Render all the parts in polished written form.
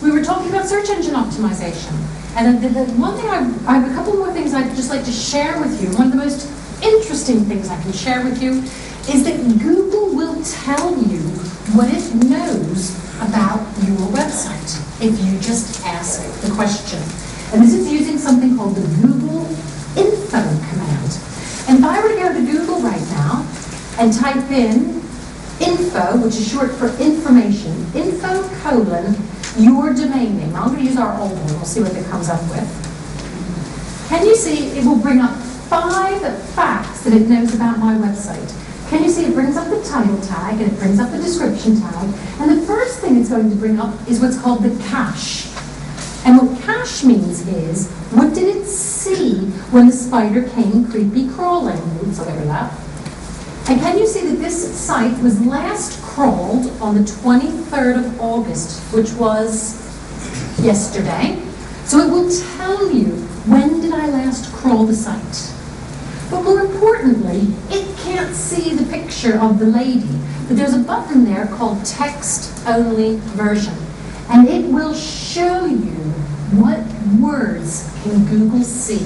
we were talking about search engine optimization. And the one thing I have a couple more things I'd just like to share with you. One of the most interesting things I can share with you is that Google will tell you what it knows about your website if you just ask the question. And this is using something called the Google Info command. And if I were to go to Google right now and type in info, which is short for information, info : your domain name. I'm going to use our old one. We'll see what it comes up with. Can you see it will bring up 5 facts that it knows about my website? Can you see it brings up the title tag and it brings up the description tag? And the first thing it's going to bring up is what's called the cache. And what cache means is, what did it see when the spider came creepy crawling? Oops, I'll get rid of that. And can you see that this site was last crawled on the 23rd of August, which was yesterday. So it will tell you, when did I last crawl the site? But more importantly, it can't see the picture of the lady. But there's a button there called Text Only Version. And it will show you what words can Google see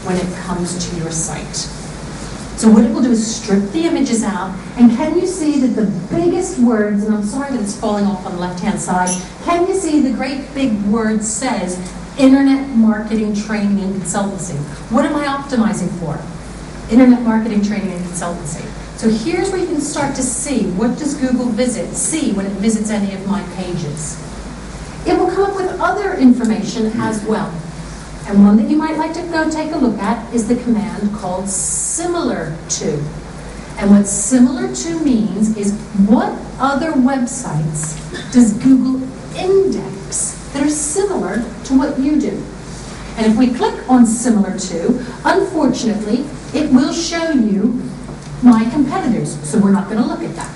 when it comes to your site. So what it will do is strip the images out, and can you see that the biggest words, and I'm sorry that it's falling off on the left-hand side, can you see the great big word says, Internet Marketing Training and Consultancy? What am I optimizing for? Internet Marketing Training and Consultancy. So here's where you can start to see, what does Google see when it visits any of my pages? It will come up with other information as well. And one that you might like to go take a look at is the command called similar to. And what similar to means is, what other websites does Google index that are similar to what you do? And if we click on similar to, unfortunately, it will show you my competitors. So we're not going to look at that.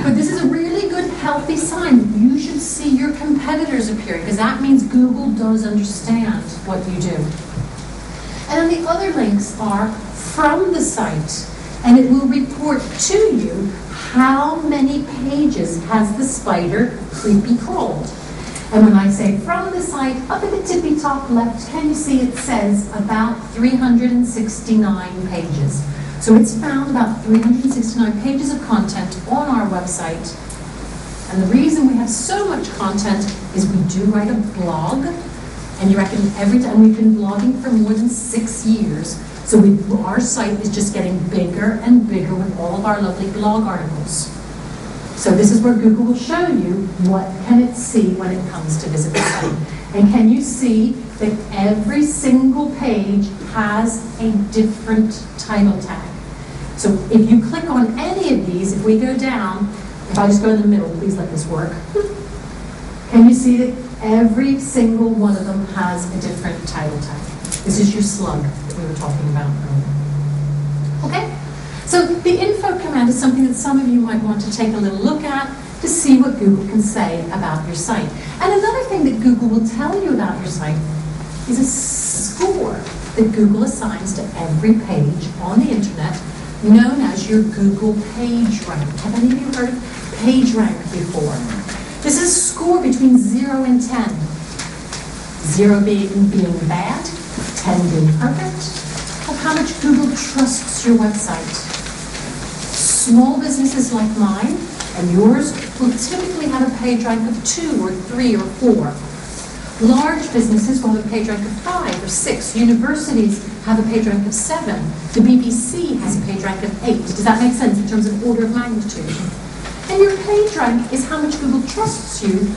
But this is a really good, healthy sign. You should see your competitors appearing, because that means Google does understand what you do. And then the other links are from the site, and it will report to you how many pages has the spider creepy crawled. And when I say from the site, up at the tippy top left, can you see it says about 369 pages. So it's found about 369 pages of content on our website. And the reason we have so much content is we do write a blog, and you reckon every time, we've been blogging for more than 6 years. So our site is just getting bigger and bigger with all of our lovely blog articles. So this is where Google will show you what can it see when it comes to visit the site. And can you see that every single page has a different title tag? So if you click on any of these, if we go down, if I just go in the middle, please let this work. Can you see that every single one of them has a different title tag? This is your slug that we were talking about earlier. Okay? So the info command is something that some of you might want to take a little look at to see what Google can say about your site. And another thing that Google will tell you about your site is a score that Google assigns to every page on the internet, known as your Google PageRank. Have any of you heard of PageRank before? This is a score between 0 and 10. 0 being bad, 10 being perfect, of how much Google trusts your website. Small businesses like mine and yours will typically have a PageRank of 2 or 3 or 4. Large businesses will have a PageRank of 5 or 6. Universities have a PageRank of 7. The BBC has a PageRank of 8. Does that make sense in terms of order of magnitude? And your PageRank is how much Google trusts you,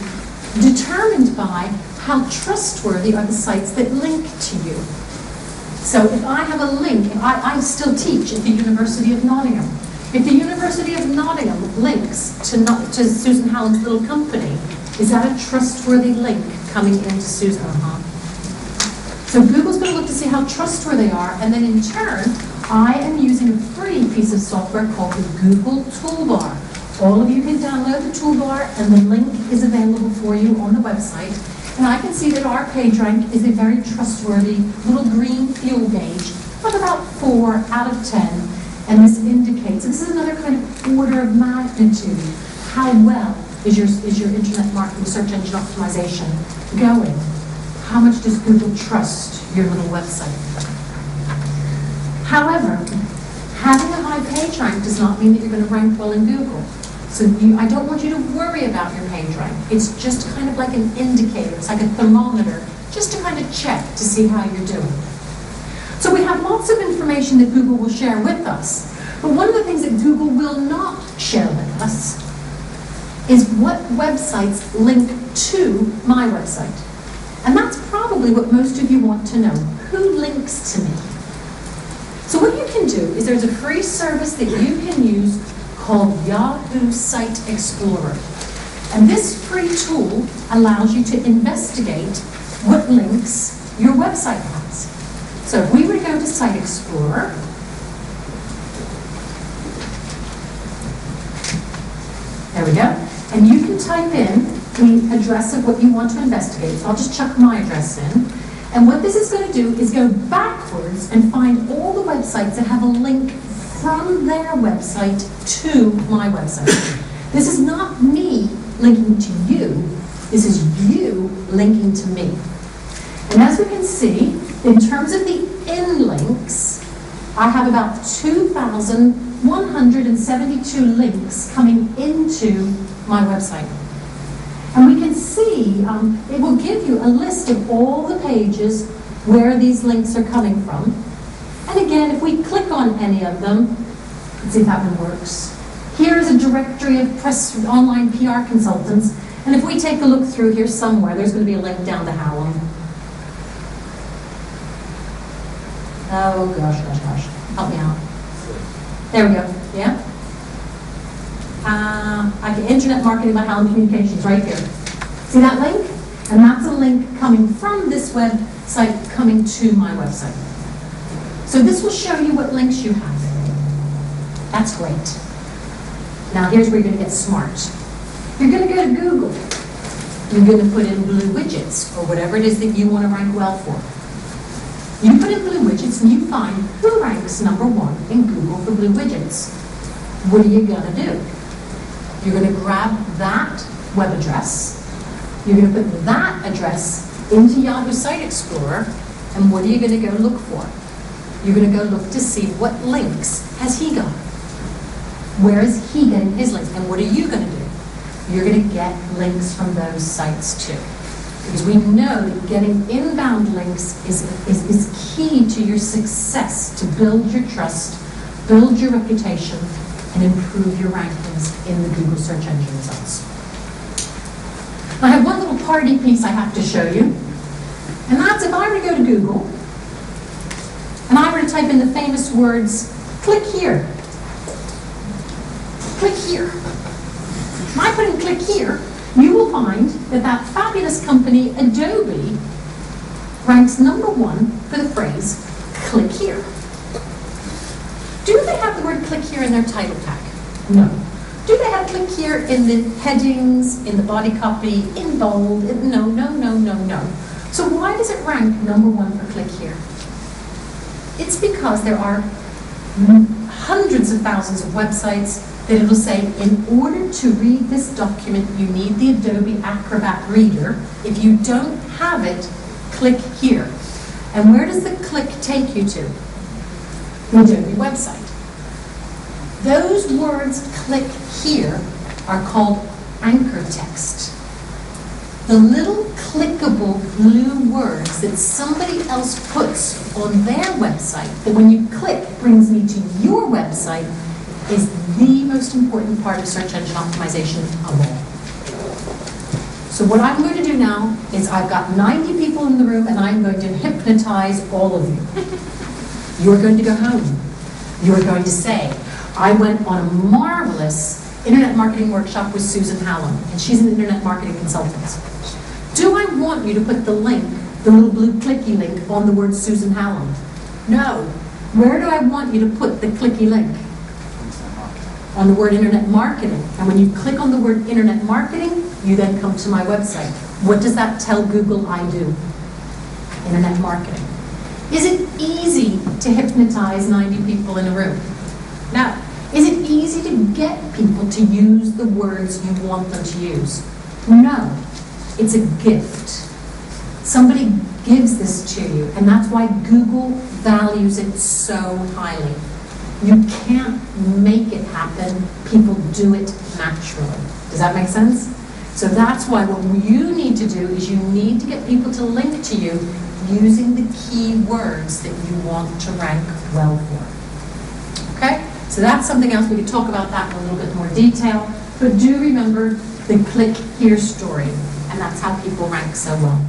determined by how trustworthy are the sites that link to you. So if I have a link, I still teach at the University of Nottingham. If the University of Nottingham links to Susan-Hallam's little company, is that a trustworthy link coming into Susan-Hallam? So Google's going to look to see how trustworthy they are, and then in turn, I am using a free piece of software called the Google Toolbar. All of you can download the toolbar, and the link is available for you on the website. And I can see that our PageRank is a very trustworthy little green fuel gauge of about 4 out of 10. And this indicates, this is another kind of order of magnitude, how well is your internet marketing search engine optimization going? How much does Google trust your little website? However, having a high page rank does not mean that you're going to rank well in Google. So I don't want you to worry about your page rank. It's just kind of like an indicator. It's like a thermometer, just to kind of check to see how you're doing. So we have lots of information that Google will share with us. But one of the things that Google will not share with us is what websites link to my website. And that's probably what most of you want to know. Who links to me? So what you can do is there's a free service that you can use called Yahoo Site Explorer. And this free tool allows you to investigate what links your website has. So if we were to go to Site Explorer, there we go, and you can type in the address of what you want to investigate. So I'll just chuck my address in. And what this is going to do is go backwards and find all the websites that have a link from their website to my website. This is not me linking to you, this is you linking to me. And as we can see, in terms of the in-links, I have about 2,172 links coming into my website. And we can see, it will give you a list of all the pages where these links are coming from. And again, if we click on any of them, let's see if that one works. Here is a directory of online PR consultants. And if we take a look through here somewhere, there's going to be a link down to Hallam. Oh gosh, help me out. There we go, yeah? I can internet marketing by Hallam Communications right here. See that link? And that's a link coming from this website coming to my website. So this will show you what links you have. That's great. Now here's where you're going to get smart. You're going to go to Google. You're going to put in blue widgets or whatever it is that you want to rank well for. You put in blue widgets and you find who ranks #1 in Google for blue widgets. What are you going to do? You're going to grab that web address. You're going to put that address into Yahoo Site Explorer, and what are you going to go look for? You're going to go look to see what links has he got. Where is he getting his links? And what are you going to do? You're going to get links from those sites too. Because we know that getting inbound links is key to your success to build your trust, build your reputation, and improve your rankings in the Google search engine results. I have one little party piece I have to show you. And that's if I were to go to Google, and I were to type in the famous words, click here. Click here. If I put in click here, you will find that that fabulous company, Adobe, ranks #1 for the phrase, click here. Do they have the word click here in their title tag? No. Do they have click here in the headings, in the body copy, in bold? No. So why does it rank #1 for click here? It's because there are hundreds of thousands of websites that it'll say, in order to read this document, you need the Adobe Acrobat Reader. If you don't have it, click here. And where does the click take you to? The Adobe website. Those words, click here, are called anchor text. The little clickable blue words that somebody else puts on their website, that when you click brings me to your website, is the most important part of search engine optimization of all. So what I'm going to do now is I've got 90 people in the room and I'm going to hypnotize all of you. You're going to go home. You're going to say, I went on a marvelous internet marketing workshop with Susan-Hallam, and she's an internet marketing consultant. Do I want you to put the link, the little blue clicky link, on the word Susan-Hallam? No. Where do I want you to put the clicky link? On the word internet marketing. And when you click on the word internet marketing, you then come to my website. What does that tell Google I do? Internet marketing. Is it easy to hypnotize 90 people in a room? Now, Is it easy to get people to use the words you want them to use? No. It's a gift. Somebody gives this to you, and that's why Google values it so highly. You can't make it happen. People do it naturally. Does that make sense? So that's why what you need to do is you need to get people to link to you using the key words that you want to rank well for. Okay? So that's something else. We could talk about that in a little bit more detail. But do remember the click here story, and that's how people rank so well.